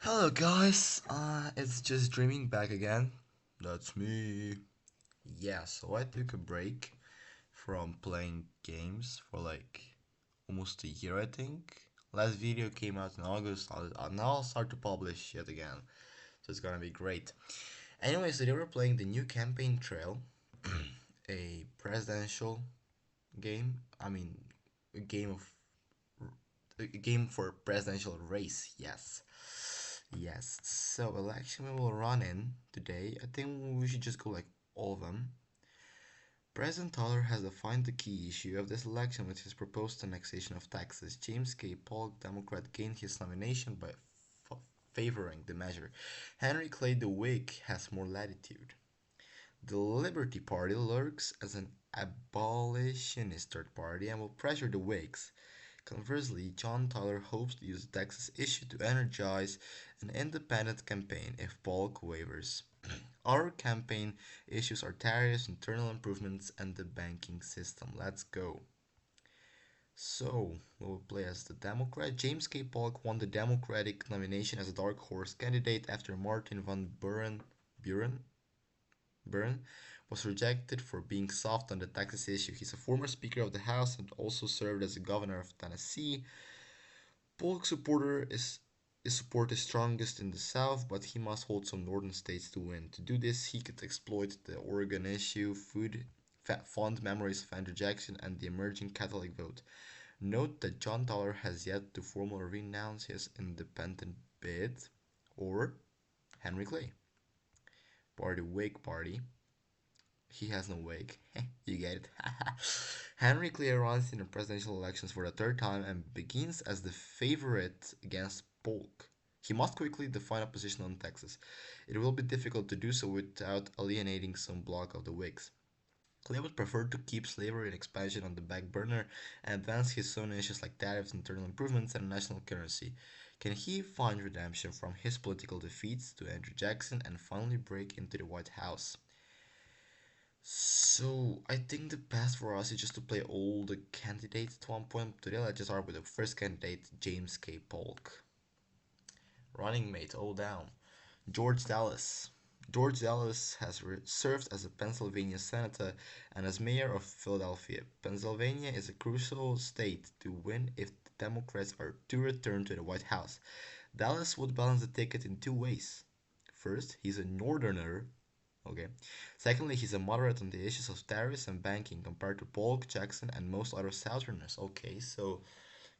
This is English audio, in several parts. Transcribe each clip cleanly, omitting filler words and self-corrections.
Hello guys, it's just dreaming back again. That's me. Yeah, so I took a break from playing games for like almost a year, I think. Last video came out in August. Now I'll start to publish yet again, so it's gonna be great. Anyway, so they were playing the new campaign trail, a presidential game. I mean, a game of a game for presidential race. Yes. Yes, so election we will run in today. I think we should just go like all of them. President Toller has defined the key issue of this election with his proposed annexation of taxes. James K. Polk, Democrat, gained his nomination by favoring the measure. Henry Clay, the Whig, has more latitude. The Liberty Party lurks as an abolitionist third party and will pressure the Whigs. Conversely, John Tyler hopes to use the Texas issue to energize an independent campaign if Polk wavers. Our campaign issues are tariffs, internal improvements, and the banking system. Let's go. So, we'll play as the Democrat. James K. Polk won the Democratic nomination as a dark horse candidate after Martin van Buren was rejected for being soft on the Texas issue. He's a former Speaker of the House and also served as the governor of Tennessee. Polk's his support is strongest in the South, but he must hold some northern states to win. To do this, he could exploit the Oregon issue, fond memories of Andrew Jackson, and the emerging Catholic vote. Note that John Tyler has yet to formally renounce his independent bid, or Henry Clay, or the Whig Party. He has no wig. You get it. Henry Clay runs in the presidential elections for the third time and begins as the favorite against Polk. He must quickly define a position on Texas. It will be difficult to do so without alienating some block of the Whigs. Clay would prefer to keep slavery and expansion on the back burner and advance his own issues like tariffs, internal improvements, and national currency. Can he find redemption from his political defeats to Andrew Jackson and finally break into the White House? So I think the best for us is just to play all the candidates at one point. Today let's just start with the first candidate, James K. Polk. Running mate, all down. George Dallas. George Dallas has served as a Pennsylvania senator and as mayor of Philadelphia. Pennsylvania is a crucial state to win if the Democrats are to return to the White House. Dallas would balance the ticket in two ways. First, he's a northerner. Okay. Secondly, he's a moderate on the issues of tariffs and banking compared to Polk, Jackson, and most other Southerners. Okay, so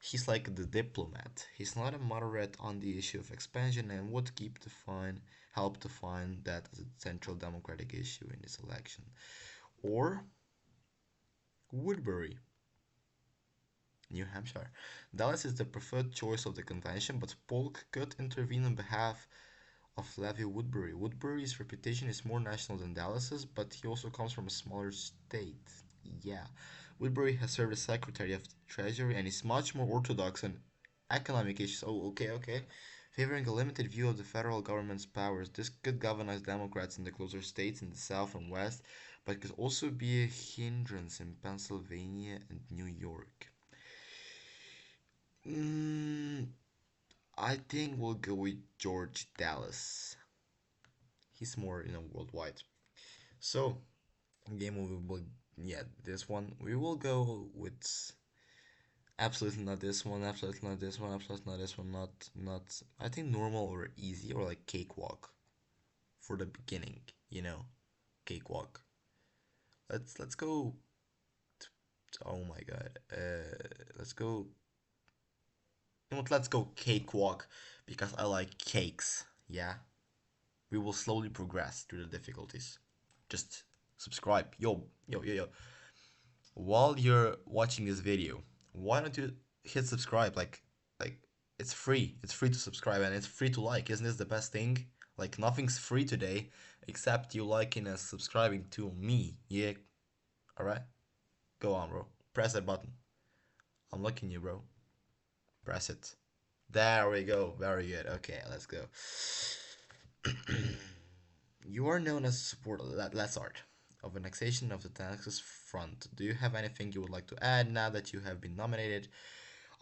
he's like the diplomat. He's not a moderate on the issue of expansion and would help define that as a central Democratic issue in this election. Or Woodbury, New Hampshire. Dallas is the preferred choice of the convention, but Polk could intervene on behalf of Levy Woodbury. Woodbury's reputation is more national than Dallas's, but he also comes from a smaller state. Yeah, Woodbury has served as Secretary of the Treasury and is much more orthodox on economic issues. Oh, okay, okay. Favoring a limited view of the federal government's powers, this could galvanize Democrats in the closer states in the South and West, but could also be a hindrance in Pennsylvania and New York. Mm, I think we'll go with George Dallas. He's more, worldwide. So, game we will, yeah, this one we will go with absolutely not this one, absolutely not this one, absolutely not this one, not. I think normal or easy or like cakewalk for the beginning, cakewalk. Let's go. Oh my God. Let's go. You know what? Let's go cakewalk because I like cakes. Yeah. We will slowly progress through the difficulties. Just subscribe. Yo, yo, yo, yo. While you're watching this video, why don't you hit subscribe? Like it's free. It's free to subscribe and it's free to like. Isn't this the best thing? Like nothing's free today except you liking and subscribing to me. Yeah. All right. Go on, bro. Press that button. I'm looking you, bro. Press it. There we go. Very good. Okay, let's go. You are known as a supporter, let's start, of annexation of the Texas front. Do you have anything you would like to add now that you have been nominated?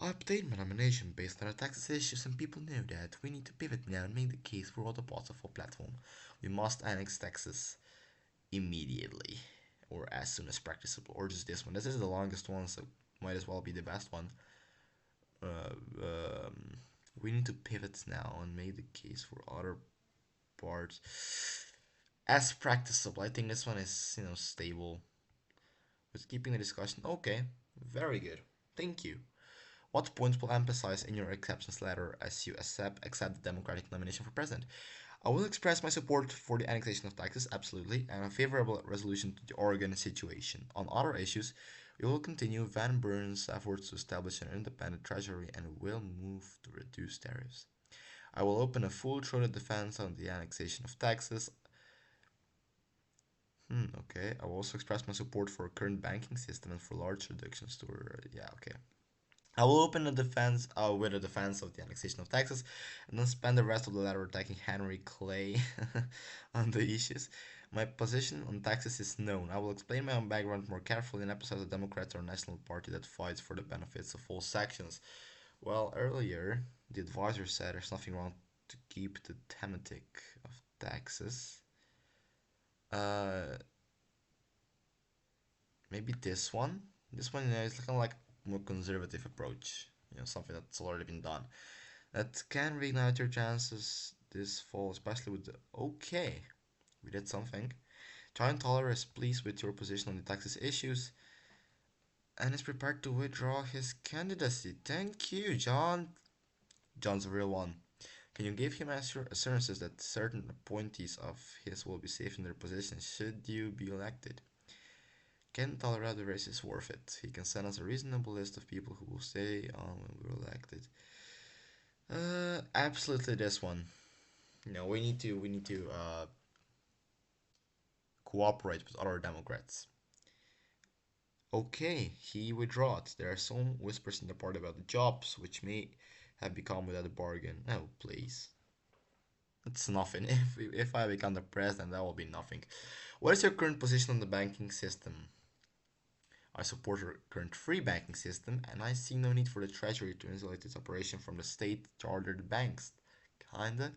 I obtained my nomination based on our taxes issues, and people know that we need to pivot now and make the case for all the parts of our platform. We must annex Texas immediately, or as soon as practicable, or just this one. This is the longest one, so might as well be the best one. Uh, um, we need to pivot now and make the case for other parts as practicable. I think this one is, stable. With keeping the discussion. Okay, very good. Thank you. What points will emphasize in your acceptance letter as you accept the Democratic nomination for president? I will express my support for the annexation of Texas, absolutely, and a favorable resolution to the Oregon situation. On other issues, we will continue Van Buren's efforts to establish an independent treasury and will move to reduce tariffs. I will open a full-throated defense on the annexation of Texas. Okay. I will also express my support for a current banking system and for large reductions to. Yeah, okay. I will open a defense with a defense of the annexation of Texas, and then spend the rest of the letter attacking Henry Clay on the issues. My position on Texas is known. I will explain my own background more carefully and emphasize the Democrats are a national party that fights for the benefits of all sections. Well, earlier, the advisor said there's nothing wrong to keep the thematic of Texas. Uh, Maybe this one. This one, is kind of like more conservative approach. Something that's already been done. That can reignite your chances this fall, especially with the. Okay, we did something. Giant Toller is pleased with your position on the Texas issues and is prepared to withdraw his candidacy. Thank you, John. John's a real one. Can you give him assurances that certain appointees of his will be safe in their positions should you be elected? Can tolerate the race is worth it. He can send us a reasonable list of people who will stay on when we're elected. Absolutely this one. We need to cooperate with other Democrats. Okay, he withdraws. There are some whispers in the party about the jobs, which may have become without a bargain. Oh, please. It's nothing. If I become the president, that will be nothing. What is your current position on the banking system? I support our current free banking system, and I see no need for the Treasury to insulate its operation from the state-chartered banks. Kinda.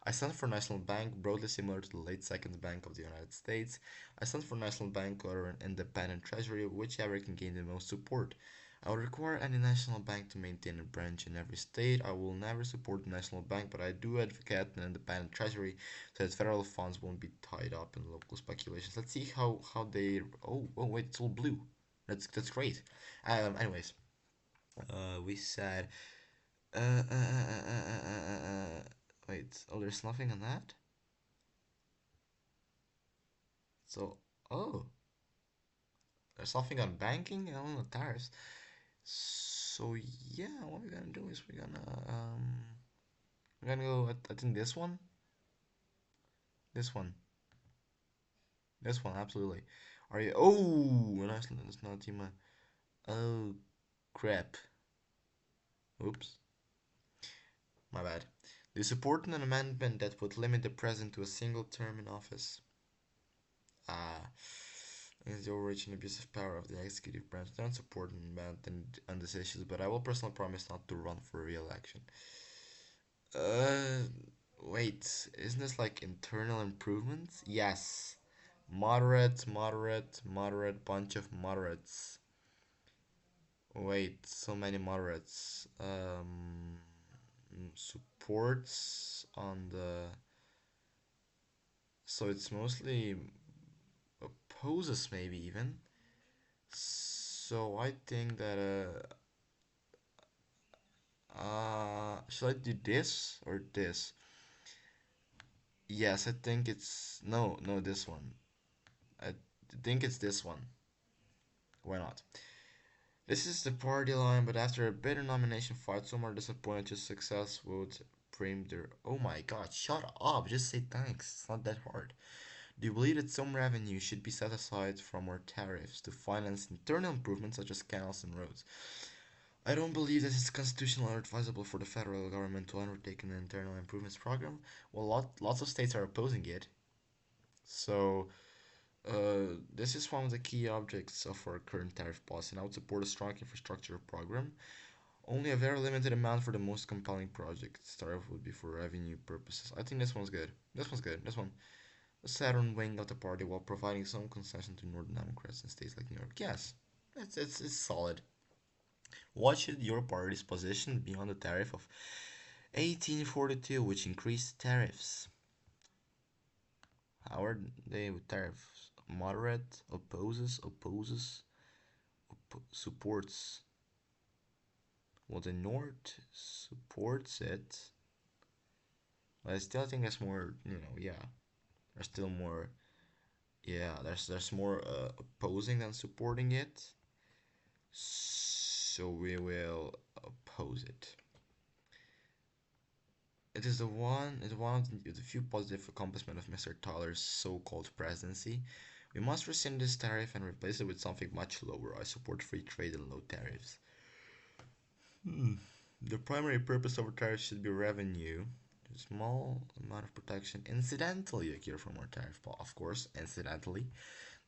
I stand for National Bank, broadly similar to the late Second Bank of the United States. I stand for National Bank or an independent Treasury, whichever can gain the most support. I would require any national bank to maintain a branch in every state. I will never support the national bank, but I do advocate an independent treasury so that federal funds won't be tied up in local speculations. Let's see how they. Oh wait, it's all blue. That's great. Anyways, we said. Wait. Oh, there's nothing on that. So, oh, there's nothing on banking and on the tariffs. So yeah, what we're gonna do is we're gonna go. I think this one, this one, this one. Absolutely. Are you? Oh, that's not Tima. Oh, crap. Oops, my bad. Do you support an amendment that would limit the president to a single term in office? Ah, is the origin abuse of power of the executive branch. I don't support an amendment on these issues, but I will personally promise not to run for re-election. Uh, Wait, isn't this like internal improvements? Yes. Moderate, moderate, moderate, bunch of moderates. Wait, so many moderates. Supports on the. So it's mostly opposes, maybe even. So I think that should I do this or this? Yes, I think it's no this one. I think it's this one. Why not? This is the party line, but after a bitter nomination fight, some are disappointed to success would frame their. Oh my god, shut up! Just say thanks. It's not that hard. Do you believe that some revenue should be set aside from our tariffs to finance internal improvements such as canals and roads? I don't believe that it's constitutional or advisable for the federal government to undertake an internal improvements program. Well, lots of states are opposing it. So, this is one of the key objects of our current tariff policy, and I would support a strong infrastructure program. Only a very limited amount for the most compelling project. Tariff would be for revenue purposes. I think this one's good. This one's good. This one. The Saturn wing of the party while providing some concession to Northern Democrats in states like New York. Yes, it's solid. What should your party's position be on the tariff of 1842, which increased tariffs? How are they with tariffs? Moderate, supports. Well, the North supports it. But I still think it's more, yeah. There's still more, yeah, there's more opposing than supporting it. So we will oppose it. It is one of the few positive accomplishments of Mr. Tyler's so-called presidency. We must rescind this tariff and replace it with something much lower. I support free trade and low tariffs. Hmm. The primary purpose of a tariff should be revenue. A small amount of protection incidentally occur from our tariff, of course, incidentally.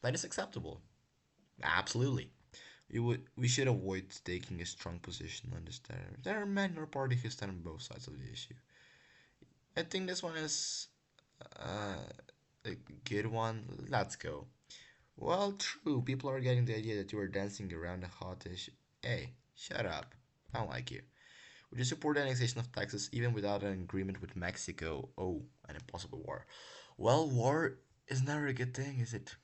That is acceptable. Absolutely. We should avoid taking a strong position on this tariff. There are men in our party who stand on both sides of the issue. I think this one is uh, a good one. Let's go. Well, true. People are getting the idea that you are dancing around a hot issue. Hey, shut up. I don't like you. Would you support the annexation of Texas even without an agreement with Mexico? Oh, an impossible war. Well, war is never a good thing, is it?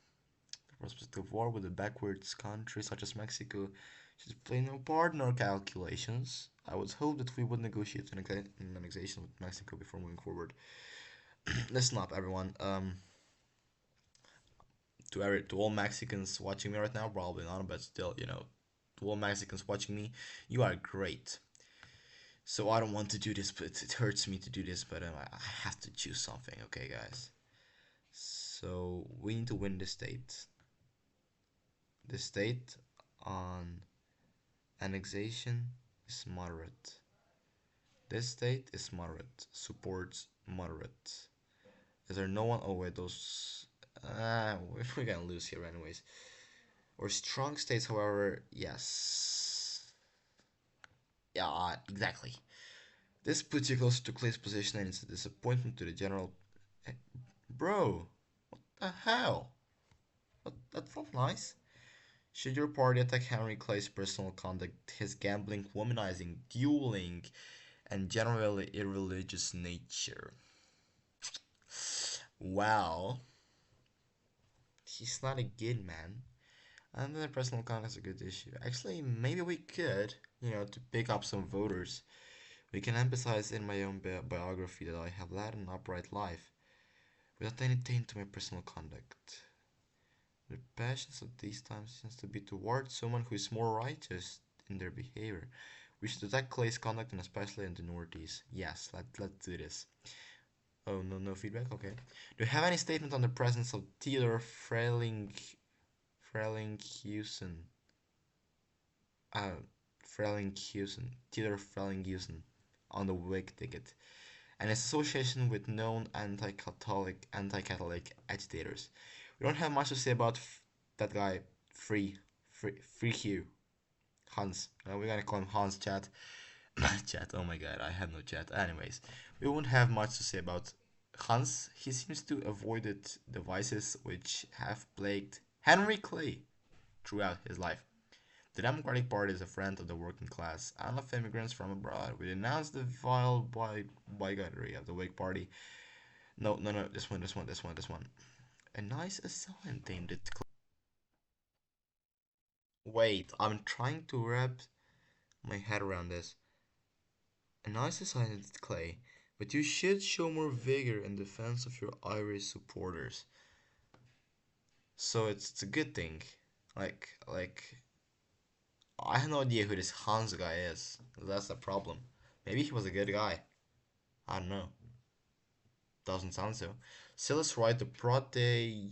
The prospect of war with a backwards country such as Mexico should play no part in our calculations. I would hope that we would negotiate an annexation with Mexico before moving forward. Listen up, everyone. To all Mexicans watching me right now, probably not, but still, to all Mexicans watching me, you are great. So I don't want to do this, but it hurts me to do this, but I have to choose something, okay, guys? So we need to win the state. The state on annexation is moderate. This state is moderate. Supports moderate. Is there no one? Oh wait, those. We're gonna lose here anyways. Or strong states, however, yes. Yeah, exactly. This puts you closer to Clay's position and it's a disappointment to the general. Eh, Bro, what the hell? That's not nice. Should your party attack Henry Clay's personal conduct, his gambling, womanizing, dueling, and generally irreligious nature? Well, he's not a good man. And then personal conduct is a good issue. Actually, maybe we could, to pick up some voters. We can emphasize in my own biography that I have led an upright life, without any taint to my personal conduct. The passions of these times seems to be towards someone who is more righteous in their behavior. We should attack Clay's conduct and especially in the Northeast. Yes, let's do this. Oh, no feedback? Okay. Do you have any statement on the presence of Theodore Frelinghuysen? Uh, Theodore Frelinghuysen on the Whig ticket, and its association with known anti-Catholic agitators. We don't have much to say about that guy, Free Hugh, Hans. We're gonna call him Hans, chat. Chat, oh my god, I have no chat. Anyways, we won't have much to say about Hans. He seems to avoid the vices which have plagued Henry Clay throughout his life. The Democratic Party is a friend of the working class and of immigrants from abroad. We denounce the vile bigotry of the Whig Party. No, this one. A nice assailant named it. Wait, I'm trying to wrap my head around this. A nice assailant, Clay, but you should show more vigor in defense of your Irish supporters. So it's a good thing. Like I have no idea who this Hans guy is. That's the problem. Maybe he was a good guy. I don't know. Doesn't sound so. Silas Wright, the protege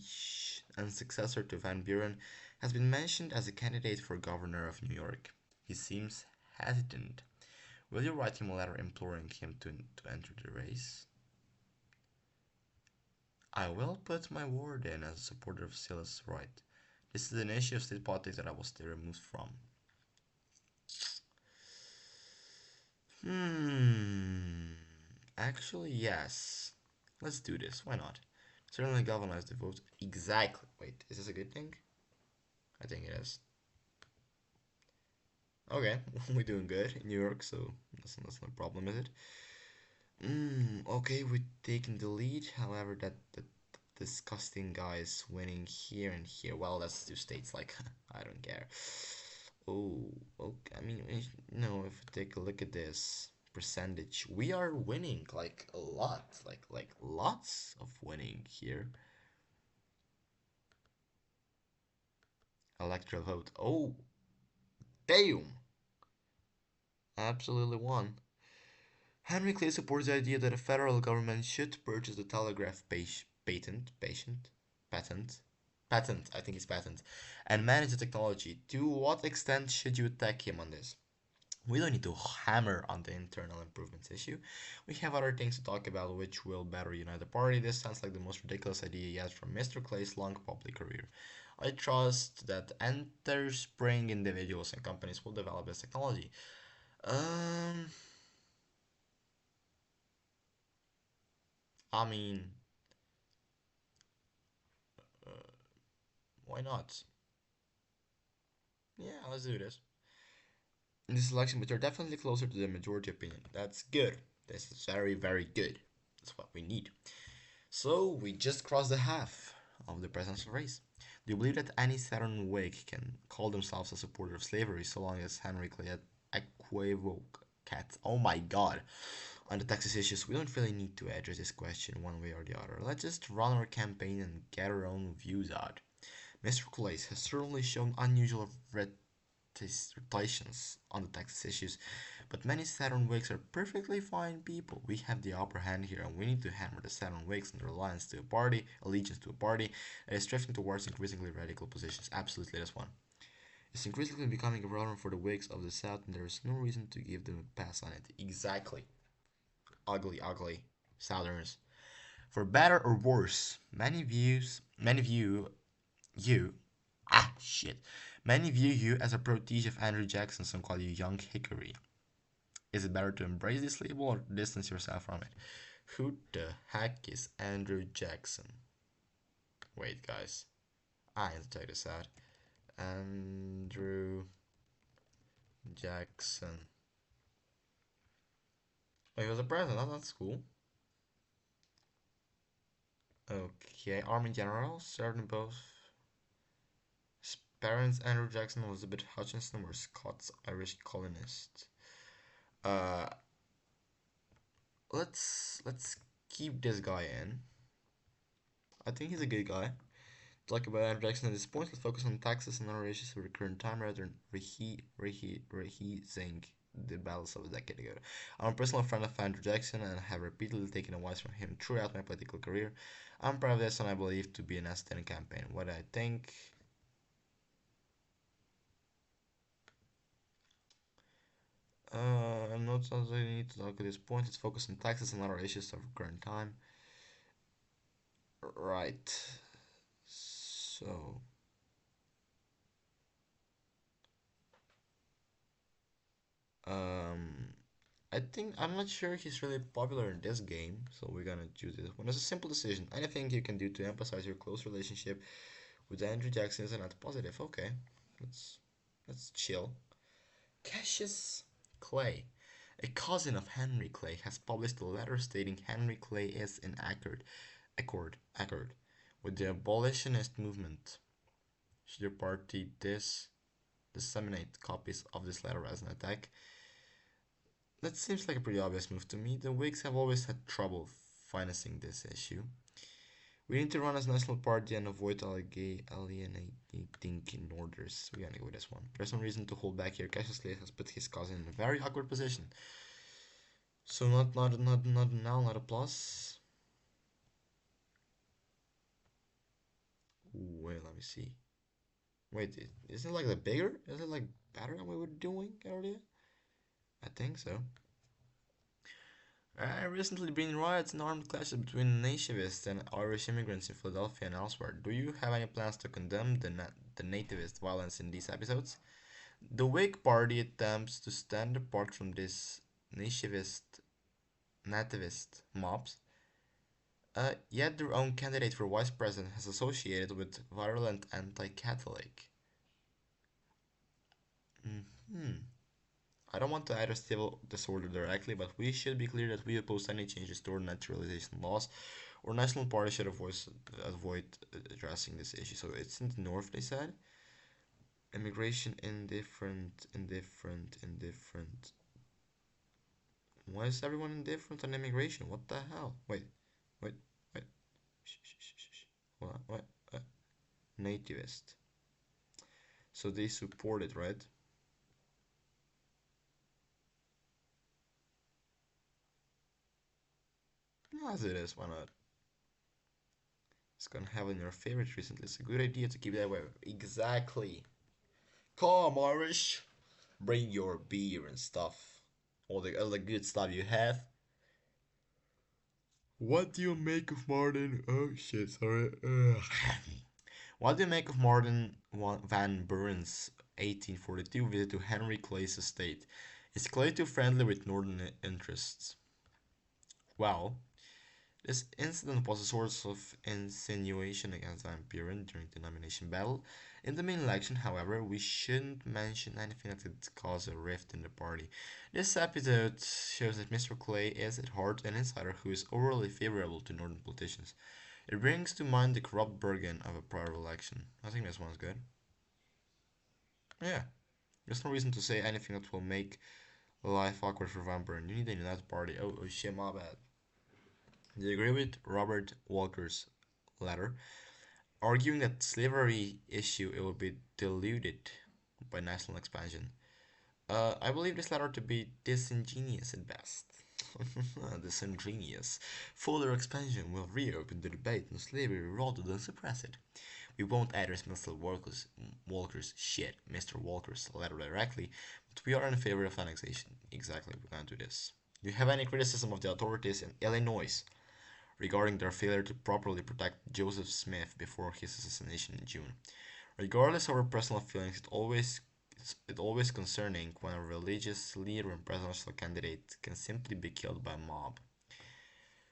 and successor to Van Buren, has been mentioned as a candidate for governor of New York. He seems hesitant. Will you write him a letter imploring him to enter the race? I will put my word in as a supporter of Silas Wright. This is an issue of state politics that I will stay removed from. Hmm. Actually, yes. Let's do this. Why not? Certainly galvanize the vote. Exactly. Wait, is this a good thing? I think it is. Okay, we're doing good in New York, so that's no problem, is it? Okay, we're taking the lead. However, that disgusting guy is winning here and here. Well, that's two states. Like, I don't care. Oh, okay. I mean, no. If we take a look at this percentage, we are winning like a lot, like lots of winning here. Electoral vote. Oh, damn! Absolutely won. Henry Clay supports the idea that a federal government should purchase the telegraph patent, I think it's patent, and manage the technology. To what extent should you attack him on this? We don't need to hammer on the internal improvements issue. We have other things to talk about which will better unite the party. This sounds like the most ridiculous idea yet from Mr. Clay's long public career. I trust that enter spring individuals and companies will develop this technology. Um, I mean, uh, why not? Yeah, let's do this. In this election, but you're definitely closer to the majority opinion. That's good. This is very, very good. That's what we need. So we just crossed the half of the presidential race. Do you believe that any Saturn Whig can call themselves a supporter of slavery so long as Henry Clay equivocates? Oh my God! On the Texas issues, we don't really need to address this question one way or the other. Let's just run our campaign and get our own views out. Mr. Clay has certainly shown unusual relations on the Texas issues, but many Saturn Wakes are perfectly fine people. We have the upper hand here, and we need to hammer the Saturn Wakes and their allegiance to a party that is drifting towards increasingly radical positions. Absolutely, this one. It's increasingly becoming irrelevant for the Wakes of the South, and there is no reason to give them a pass on it. Exactly. Ugly, ugly Southerners. For better or worse, many view you, shit. Many view you as a protege of Andrew Jackson, some call you Young Hickory. Is it better to embrace this label or distance yourself from it? Who the heck is Andrew Jackson? Wait, guys. I need to check this out. Andrew Jackson. Oh, he was a president. Oh, that's cool. Okay, Army General, served in both. His parents, Andrew Jackson, Elizabeth Hutchinson, were Scots Irish colonists. Uh, let's keep this guy in. I think he's a good guy. Talk about Andrew Jackson at this point. Let's focus on taxes and other issues of the current time rather than rehearsing the battles of a decade ago. I'm a personal friend of Andrew Jackson and have repeatedly taken advice from him throughout my political career. I'm proud of this and I believe to be an outstanding campaign. What I think. I'm not something I need to talk at this point. Let's focus on taxes and other issues of current time. Right. So, um, I think I'm not sure he's really popular in this game, so we're gonna choose this one. It's a simple decision. Anything you can do to emphasize your close relationship with Andrew Jackson is not positive. Okay, let's let's chill. Cassius Clay, a cousin of Henry Clay, has published a letter stating Henry Clay is in accord with the abolitionist movement. Should your party disseminate copies of this letter as an attack? That seems like a pretty obvious move to me. The Whigs have always had trouble financing this issue. We need to run as national party and avoid alienating in orders. We're gonna go with this one. There's no reason to hold back here. Cassius Clay has put his cousin in a very awkward position. So not now, not a plus. Ooh, wait, let me see. Wait, is it like the bigger? Is it like better than we were doing earlier? I think so. Recently been riots and armed clashes between nativists and Irish immigrants in Philadelphia and elsewhere. Do you have any plans to condemn the nativist violence in these episodes? The Whig Party attempts to stand apart from this nativist, nativist mobs, yet their own candidate for vice president has associated with virulent anti-Catholic. Hmm. I don't want to add a civil disorder directly, but we should be clear that we oppose any changes to our naturalization laws. Our national party should avoid addressing this issue. So it's in the north, they said. Immigration indifferent, indifferent, indifferent. Why is everyone indifferent on immigration? What the hell? Wait, wait. Shh, shh, shh, shh, shh. What? Nativist. So they support it, right? As it is, why not? It's gonna have in your favorites recently. It's a good idea to keep that way. Exactly. Come, Irish. Bring your beer and stuff. All the good stuff you have. What do you make of Martin? Oh shit, sorry. Ugh. What do you make of Martin Van Buren's 1842 visit to Henry Clay's estate? Is Clay too friendly with northern interests? Well, this incident was a source of insinuation against Van Buren during the nomination battle. In the main election, however, we shouldn't mention anything that could cause a rift in the party. This episode shows that Mr. Clay is at heart an insider who is overly favorable to northern politicians. It brings to mind the corrupt bargain of a prior election. I think this one's good. Yeah, there's no reason to say anything that will make life awkward for Van Buren. You need a united party. Oh shit, my bad. They agree with Robert Walker's letter, arguing that slavery issue it will be diluted by national expansion. I believe this letter to be disingenuous at best. Disingenuous. Further expansion will reopen the debate on slavery rather than suppress it. We won't address Mr. Walker's letter directly, but we are in favor of annexation. Exactly, we're going to do this. Do you have any criticism of the authorities in Illinois regarding their failure to properly protect Joseph Smith before his assassination in June? Regardless of our personal feelings, it's always concerning when a religious leader and presidential candidate can simply be killed by a mob.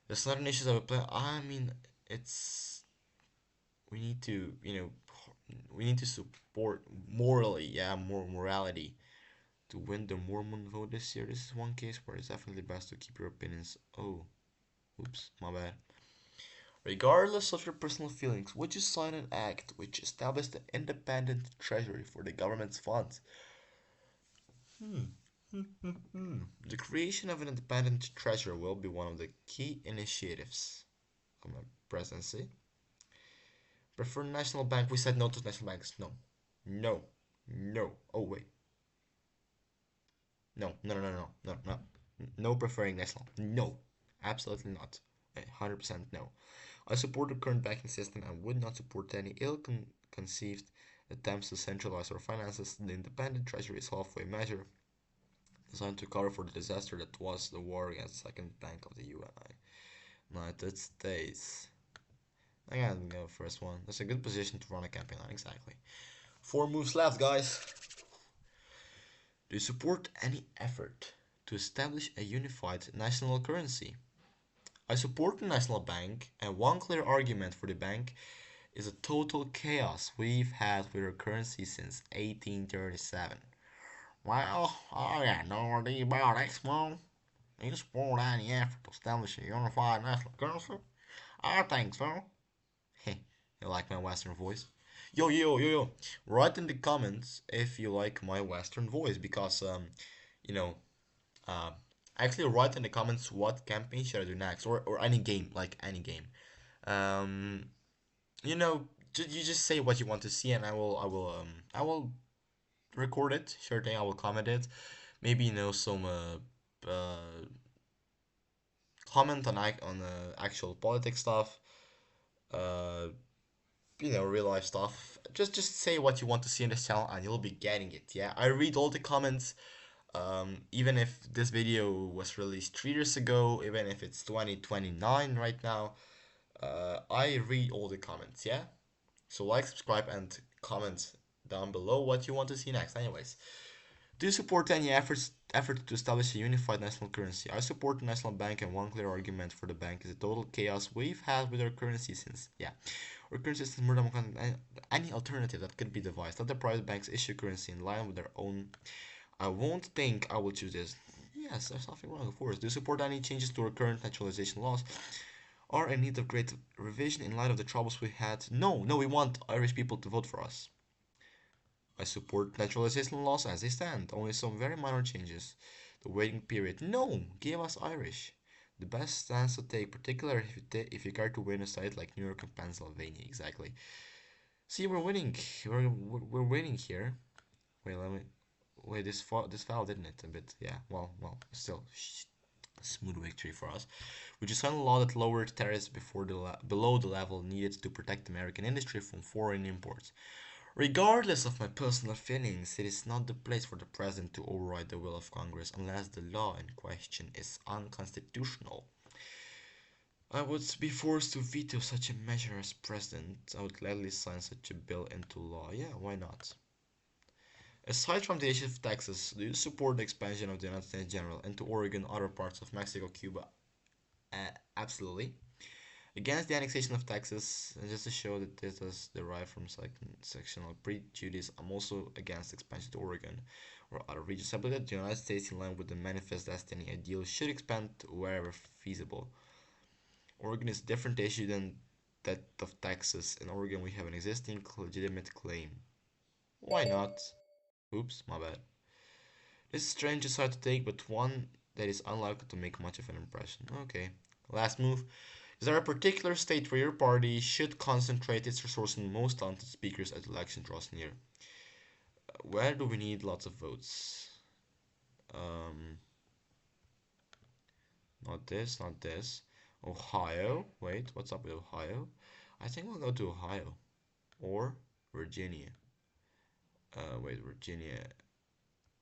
That's not an issue that we play. I mean, it's we need to, we need to support morally, yeah, more morality to win the Mormon vote this year. This is one case where it's definitely best to keep your opinions. Oh, oops, my bad. Regardless of your personal feelings, would you sign an act which established an independent treasury for the government's funds? The creation of an independent treasury will be one of the key initiatives of my presidency. Prefer national bank. We said no to national banks. No. No. No. Oh, wait. No. No, no, no, no, no, no. No preferring national. No. Absolutely not. 100% no. I support the current banking system and would not support any ill-conceived attempts to centralize our finances. The independent treasury is a halfway measure designed to cover for the disaster that was the war against the second bank of the United States. I gotta go first one. That's a good position to run a campaign on, exactly. 4 moves left, guys. Do you support any effort to establish a unified national currency? I support the national bank, and one clear argument for the bank is the total chaos we've had with our currency since 1837. Well, I got no idea about this one. Do you support any effort to establish a unified national currency? I think so. You like my Western voice? Yo, yo, yo, yo. Write in the comments if you like my Western voice because, you know, uh, actually write in the comments what campaign should I do next or any game, like any game. Um, you just say what you want to see and I will record it. Sure thing, I will comment it. Maybe, some comment on actual politics stuff. Uh, real life stuff. Just say what you want to see in this channel, and you'll be getting it. Yeah, I read all the comments. Even if this video was released 3 years ago, even if it's 2029 right now, I read all the comments. Yeah, so like, subscribe, and comment down below what you want to see next. Anyways, Do you support any effort to establish a unified national currency? I support the national bank, and one clear argument for the bank is the total chaos we've had with our currency since, yeah, our currency is more than any alternative that could be devised. Let the private banks issue currency in line with their own. I won't think I will choose this. Yes, there's nothing wrong, of course. Do you support any changes to our current naturalization laws? Are in need of great revision in light of the troubles we had? No, no, we want Irish people to vote for us. I support naturalization laws as they stand, only some very minor changes. The waiting period. No, give us Irish. The best stance to take, particularly if you care to win a state like New York and Pennsylvania. Exactly. See, we're winning. We're winning here. Wait, let me. Wait, this foul didn't it a bit? Yeah. Well. Still, smooth victory for us. We just signed a law that lowered tariffs below the level needed to protect American industry from foreign imports. Regardless of my personal feelings, it is not the place for the president to override the will of Congress unless the law in question is unconstitutional. I would be forced to veto such a measure as president. I would gladly sign such a bill into law. Yeah, why not? Aside from the issue of Texas, do you support the expansion of the United States General into Oregon, other parts of Mexico, Cuba? Absolutely. Against the annexation of Texas, and just to show that this is derived from sectional prejudice, I'm also against expansion to Oregon or other regions. I believe that the United States, in line with the Manifest Destiny ideal, should expand wherever feasible. Oregon is a different issue than that of Texas. In Oregon, we have an existing legitimate claim. Why not? Oops, my bad. This is a strange decide to take, but one that is unlikely to make much of an impression. Okay. Last move. Is there a particular state where your party should concentrate its resources on most talented speakers as election draws near? Where do we need lots of votes? Um, not this, not this. Ohio. Wait, what's up with Ohio? I think we'll go to Ohio or Virginia. Wait, Virginia.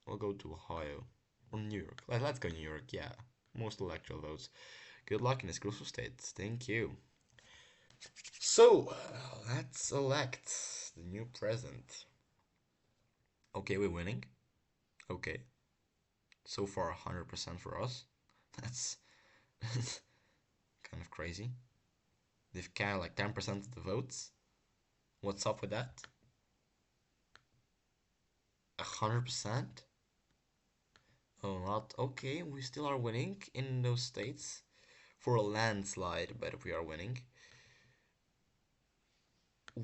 We'll go to Ohio or New York. Let's go New York. Yeah, most electoral votes. Good luck in this crucial state. Thank you. So, let's elect the new president. Okay, we're winning. Okay. So far, 100% for us. That's kind of crazy. They've counted like 10% of the votes. What's up with that? 100%? Oh, not okay. We still are winning in those states for a landslide, but we are winning.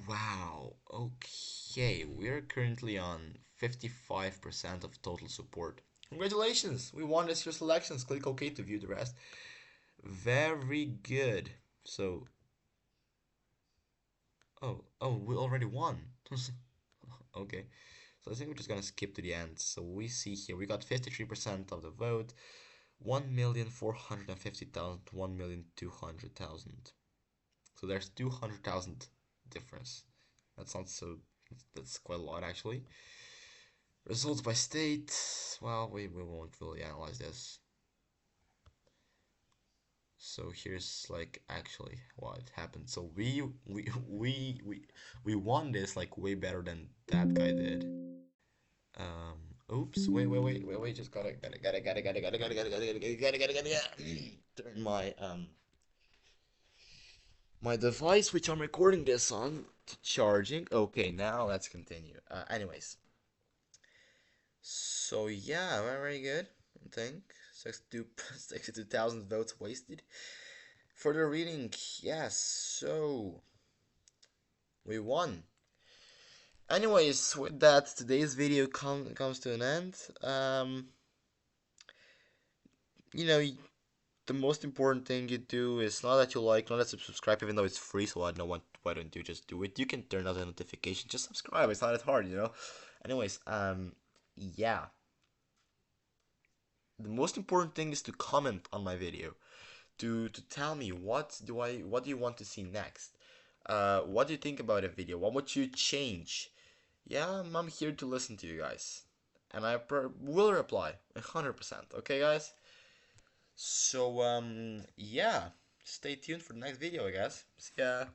Wow. Okay, we're currently on 55% of total support. Congratulations! We won this year's elections. Click OK to view the rest. Very good. So, oh, we already won. Okay. So I think we're just gonna skip to the end. So we see here we got 53% of the vote, 1,450,000 to 1,200,000. So there's 200,000 difference. That's not so. That's quite a lot actually. Results by state. Well, we won't really analyze this. So here's like actually what happened. So we won this like way better than that guy did. Oops. Wait. Just gotta turn my device, which I'm recording this on, to charging. Okay, now let's continue. Anyways. So yeah, very good. I think 62,000 votes wasted. Further reading, yes. So we won. Anyways, with that, today's video comes to an end. You know, the most important thing you do is not that you like, not that you subscribe, even though it's free. So I don't know why don't you just do it? You can turn on the notification. Just subscribe. It's not that hard, you know. Anyways, yeah. The most important thing is to comment on my video, to tell me what do you want to see next. What do you think about a video? What would you change? Yeah, I'm here to listen to you guys, and I will reply 100%. Okay, guys. So yeah, stay tuned for the next video, I guess. See ya.